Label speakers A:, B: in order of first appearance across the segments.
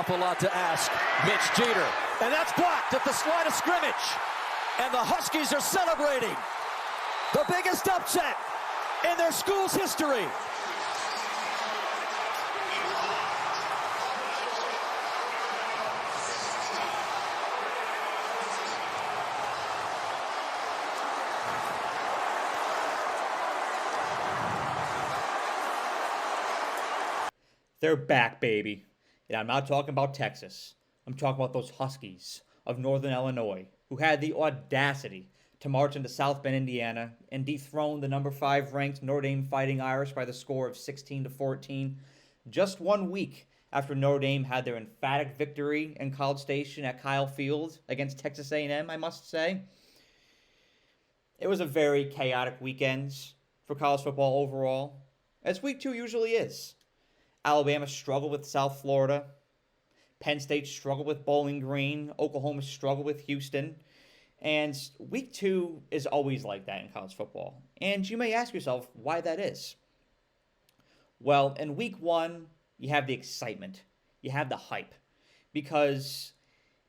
A: awful lot to ask. Mitch Jeter. And that's blocked at the line of scrimmage. And the Huskies are celebrating the biggest upset in their school's history.
B: They're back, baby. And I'm not talking about Texas. I'm talking about those Huskies of Northern Illinois who had the audacity to march into South Bend, Indiana and dethrone the number 5 ranked Notre Dame Fighting Irish by the score of 16-14 just 1 week after Notre Dame had their emphatic victory in College Station at Kyle Field against Texas A&M, I must say. It was a very chaotic weekend for college football overall, as week 2 usually is. Alabama struggled with South Florida. Penn State struggled with Bowling Green. Oklahoma struggled with Houston. And week 2 is always like that in college football. And you may ask yourself why that is. Well, in week 1, you have the excitement. You have the hype. Because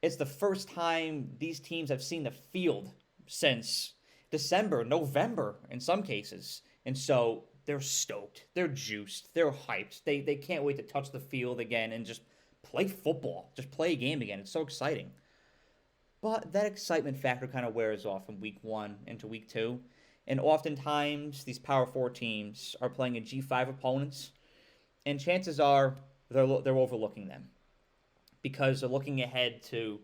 B: it's the first time these teams have seen the field since December, November in some cases. And so they're stoked. They're juiced. They're hyped. They can't wait to touch the field again and just play football. Just play a game again. It's so exciting. But that excitement factor kind of wears off from week 1 into week 2. And oftentimes, these Power 4 teams are playing a G5 opponents. And chances are they're overlooking them. Because they're looking ahead to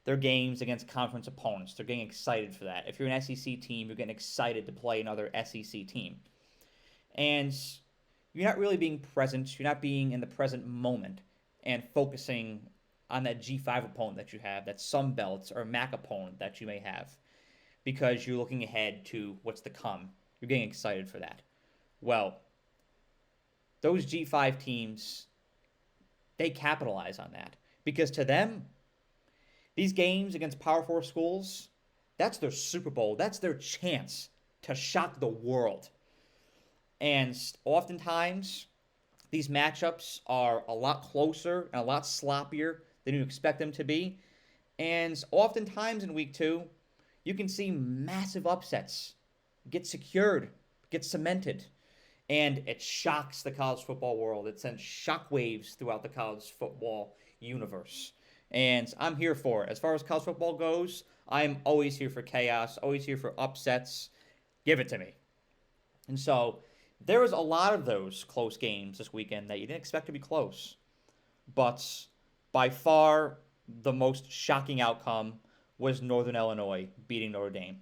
B: their games against conference opponents. They're getting excited for that. If you're an SEC team, you're getting excited to play another SEC team. And you're not really being present. You're not being in the present moment and focusing on that G5 opponent that you have, that Sun Belt or MAC opponent that you may have, because you're looking ahead to what's to come. You're getting excited for that. Well, those G5 teams, they capitalize on that. Because to them, these games against Power 4 schools, that's their Super Bowl. That's their chance to shock the world. And oftentimes, these matchups are a lot closer and a lot sloppier than you expect them to be. And oftentimes in week 2, you can see massive upsets get secured, get cemented. And it shocks the college football world. It sends shockwaves throughout the college football universe. And I'm here for it. As far as college football goes, I'm always here for chaos, always here for upsets. Give it to me. And so there was a lot of those close games this weekend that you didn't expect to be close. But by far, the most shocking outcome was Northern Illinois beating Notre Dame.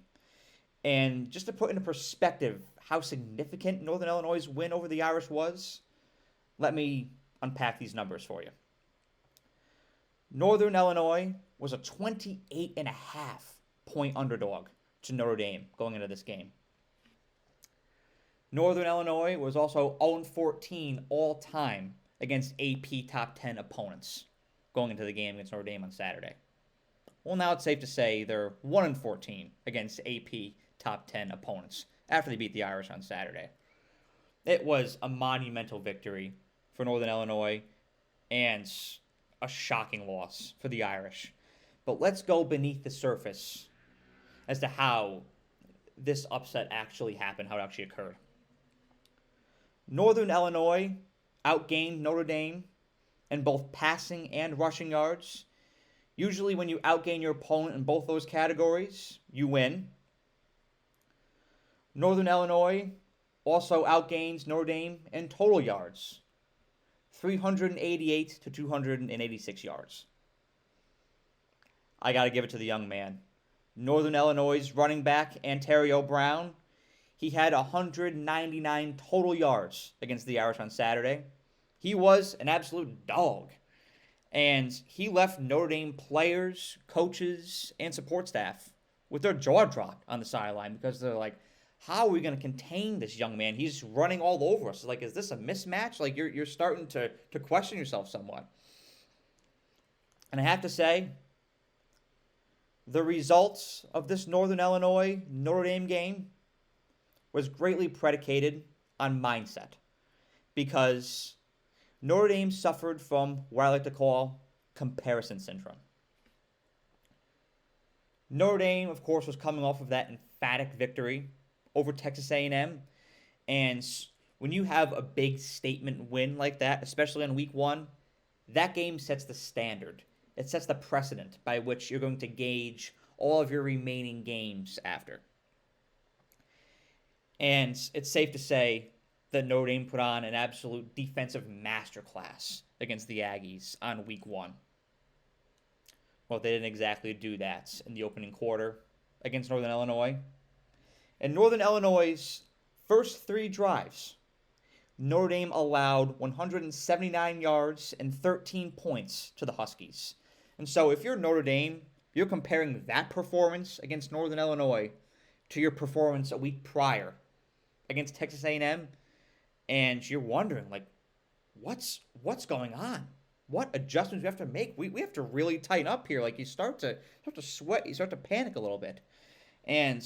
B: And just to put into perspective how significant Northern Illinois' win over the Irish was, let me unpack these numbers for you. Northern Illinois was a 28.5-point underdog to Notre Dame going into this game. Northern Illinois was also 0-14 all-time against AP top 10 opponents going into the game against Notre Dame on Saturday. Well, now it's safe to say they're 1-14 against AP top 10 opponents after they beat the Irish on Saturday. It was a monumental victory for Northern Illinois and a shocking loss for the Irish. But let's go beneath the surface as to how this upset actually happened, how it actually occurred. Northern Illinois outgained Notre Dame in both passing and rushing yards. Usually when you outgain your opponent in both those categories, you win. Northern Illinois also outgains Notre Dame in total yards, 388 to 286 yards. I got to give it to the young man. Northern Illinois' running back, Ontario Brown, he had 199 total yards against the Irish on Saturday. He was an absolute dog. And he left Notre Dame players, coaches, and support staff with their jaw dropped on the sideline because they're like, how are we going to contain this young man? He's running all over us. Like, is this a mismatch? Like, you're starting to question yourself somewhat. And I have to say, the results of this Northern Illinois Notre Dame game was greatly predicated on mindset, because Notre Dame suffered from what I like to call comparison syndrome. Notre Dame, of course, was coming off of that emphatic victory over Texas A&M, and when you have a big statement win like that, especially on week one, that game sets the standard. It sets the precedent by which you're going to gauge all of your remaining games after. And it's safe to say that Notre Dame put on an absolute defensive masterclass against the Aggies on week one. Well, they didn't exactly do that in the opening quarter against Northern Illinois. In Northern Illinois' first 3 drives, Notre Dame allowed 179 yards and 13 points to the Huskies. And so if you're Notre Dame, you're comparing that performance against Northern Illinois to your performance a week prior against Texas A&M, and you're wondering, like, what's going on? What adjustments we have to make? We have to really tighten up here. Like, you start to sweat, you start to panic a little bit. And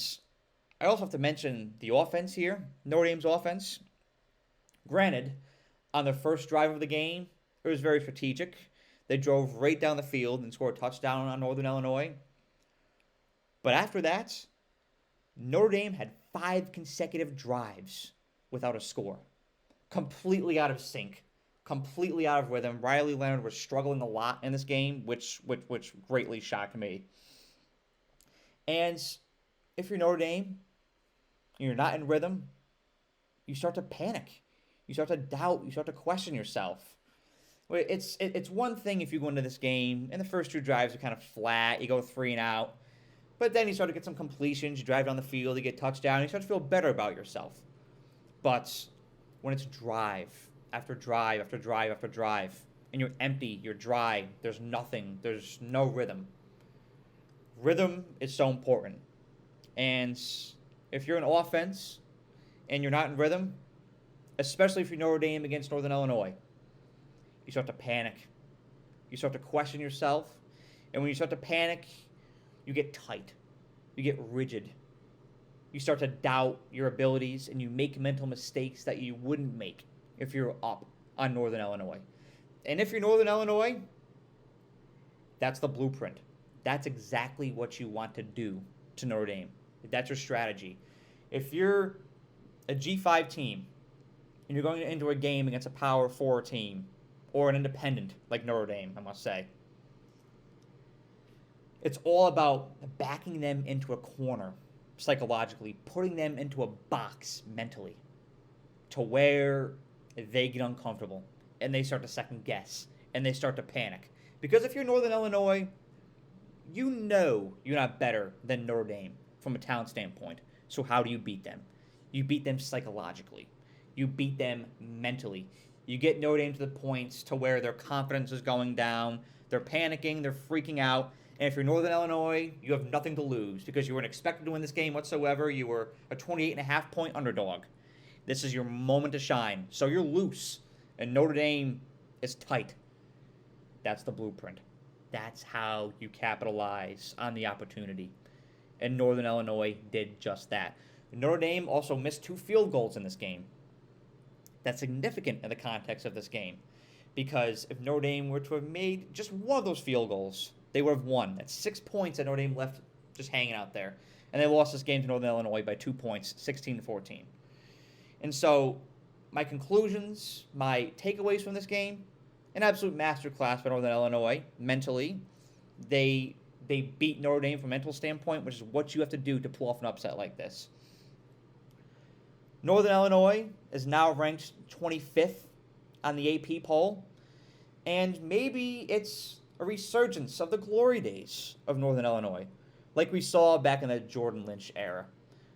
B: I also have to mention the offense here, Notre Dame's offense. Granted, on the first drive of the game, it was very strategic. They drove right down the field and scored a touchdown on Northern Illinois. But after that, Notre Dame had 5 consecutive drives without a score. Completely out of sync. Completely out of rhythm. Riley Leonard was struggling a lot in this game, which greatly shocked me. And if you're Notre Dame, and you're not in rhythm, you start to panic. You start to doubt. You start to question yourself. It's one thing if you go into this game, and the first 2 drives are kind of flat. You go 3 and out. But then you start to get some completions. You drive down the field. You get touchdown. You start to feel better about yourself. But when it's drive after drive after drive after drive, and you're empty, you're dry, there's nothing, there's no rhythm. Rhythm is so important. And if you're an offense and you're not in rhythm, especially if you're Notre Dame against Northern Illinois, you start to panic. You start to question yourself. And when you start to panic, you get tight. You get rigid. You start to doubt your abilities, and you make mental mistakes that you wouldn't make if you're up on Northern Illinois. And if you're Northern Illinois, that's the blueprint. That's exactly what you want to do to Notre Dame. That's your strategy. If you're a G5 team and you're going into a game against a Power 4 team or an independent like Notre Dame, I must say, it's all about backing them into a corner psychologically, putting them into a box mentally to where they get uncomfortable and they start to second guess and they start to panic. Because if you're Northern Illinois, you know you're not better than Notre Dame from a talent standpoint. So how do you beat them? You beat them psychologically. You beat them mentally. You get Notre Dame to the points to where their confidence is going down. They're panicking. They're freaking out. And if you're Northern Illinois, you have nothing to lose because you weren't expected to win this game whatsoever. You were a 28.5-point underdog. This is your moment to shine. So you're loose, and Notre Dame is tight. That's the blueprint. That's how you capitalize on the opportunity. And Northern Illinois did just that. Notre Dame also missed 2 field goals in this game. That's significant in the context of this game because if Notre Dame were to have made just one of those field goals, they would have won. That's 6 points that Notre Dame left just hanging out there. And they lost this game to Northern Illinois by 2 points, 16-14. And so my conclusions, my takeaways from this game, an absolute masterclass by Northern Illinois mentally. They beat Notre Dame from a mental standpoint, which is what you have to do to pull off an upset like this. Northern Illinois is now ranked 25th on the AP poll. And maybe it's a resurgence of the glory days of Northern Illinois, like we saw back in the Jordan Lynch era.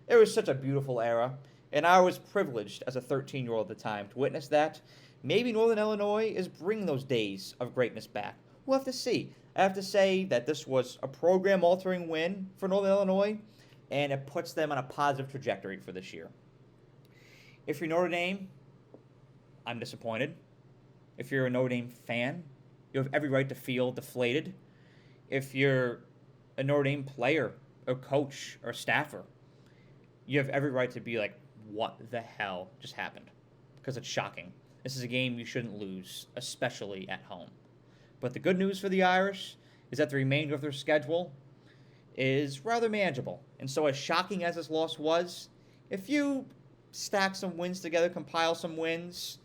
B: It was such a beautiful era, and I was privileged as a 13-year-old at the time to witness that. Maybe Northern Illinois is bringing those days of greatness back. We'll have to see. I have to say that this was a program-altering win for Northern Illinois, and it puts them on a positive trajectory for this year. If you're Notre Dame, I'm disappointed. If you're a Notre Dame fan, you have every right to feel deflated. If you're a Notre Dame player or coach or staffer, you have every right to be like, what the hell just happened? Because it's shocking. This is a game you shouldn't lose, especially at home. But the good news for the Irish is that the remainder of their schedule is rather manageable. And so as shocking as this loss was, if you stack some wins together, compile some wins,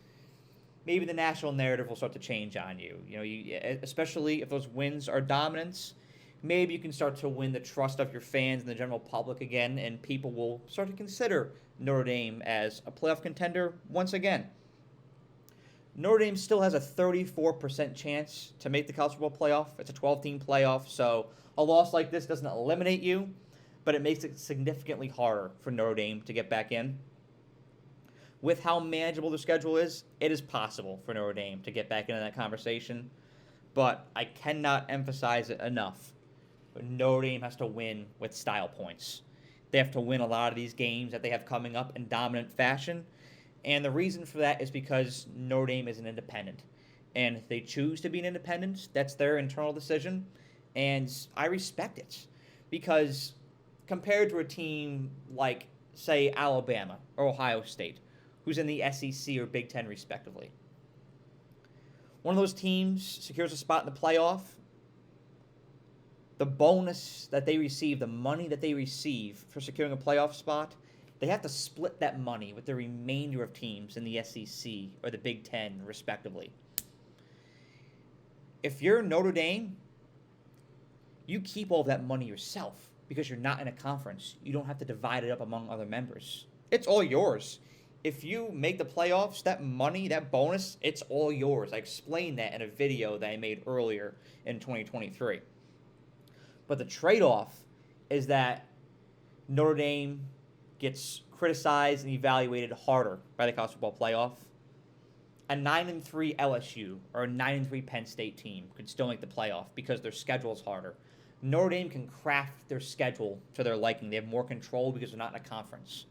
B: maybe the national narrative will start to change on you. Especially if those wins are dominance, maybe you can start to win the trust of your fans and the general public again, and people will start to consider Notre Dame as a playoff contender once again. Notre Dame still has a 34% chance to make the college football playoff. It's a 12-team playoff, so a loss like this doesn't eliminate you, but it makes it significantly harder for Notre Dame to get back in. With how manageable the schedule is, it is possible for Notre Dame to get back into that conversation, but I cannot emphasize it enough. Notre Dame has to win with style points. They have to win a lot of these games that they have coming up in dominant fashion, and the reason for that is because Notre Dame is an independent. And if they choose to be an independent, that's their internal decision, and I respect it. Because compared to a team like, say, Alabama or Ohio State, who's in the SEC or Big Ten respectively, one of those teams secures a spot in the playoff, the bonus that they receive, the money that they receive for securing a playoff spot, they have to split that money with the remainder of teams in the SEC or the Big Ten, respectively. If you're Notre Dame, you keep all of that money yourself because you're not in a conference. You don't have to divide it up among other members. It's all yours. If you make the playoffs, that money, that bonus, it's all yours. I explained that in a video that I made earlier in 2023. But the trade-off is that Notre Dame gets criticized and evaluated harder by the college football playoff. A 9-3 LSU or a 9-3 Penn State team could still make the playoff because their schedule is harder. Notre Dame can craft their schedule to their liking. They have more control because they're not in a conference.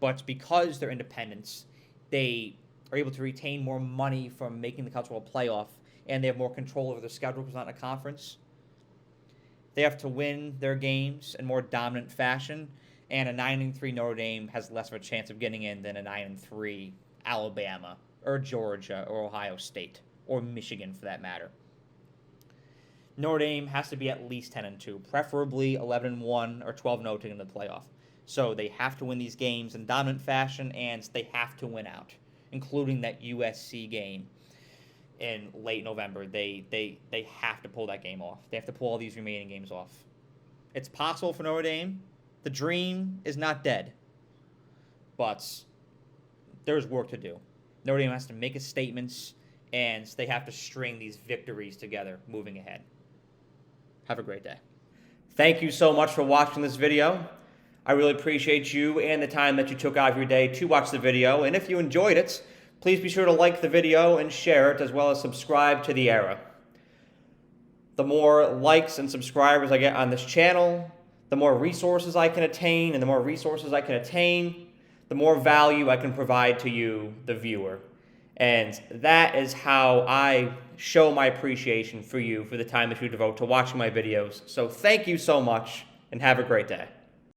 B: But because they're independents, they are able to retain more money from making the college football playoff, and they have more control over their schedule because they're not in a conference. They have to win their games in more dominant fashion, and a 9-3 Notre Dame has less of a chance of getting in than a 9-3 Alabama or Georgia or Ohio State or Michigan for that matter. Notre Dame has to be at least 10-2, preferably 11-1 or 12-0 to get into the playoff. So they have to win these games in dominant fashion, and they have to win out, including that USC game in late November. They have to pull that game off. They have to pull all these remaining games off. It's possible for Notre Dame. The dream is not dead, but there's work to do. Notre Dame has to make its statements, and they have to string these victories together moving ahead. Have a great day. Thank you so much for watching this video. I really appreciate you and the time that you took out of your day to watch the video, and if you enjoyed it, please be sure to like the video and share it, as well as subscribe to The Era. The more likes and subscribers I get on this channel, the more resources I can attain, and the more resources I can attain, the more value I can provide to you, the viewer. And that is how I show my appreciation for you for the time that you devote to watching my videos. So thank you so much, and have a great day.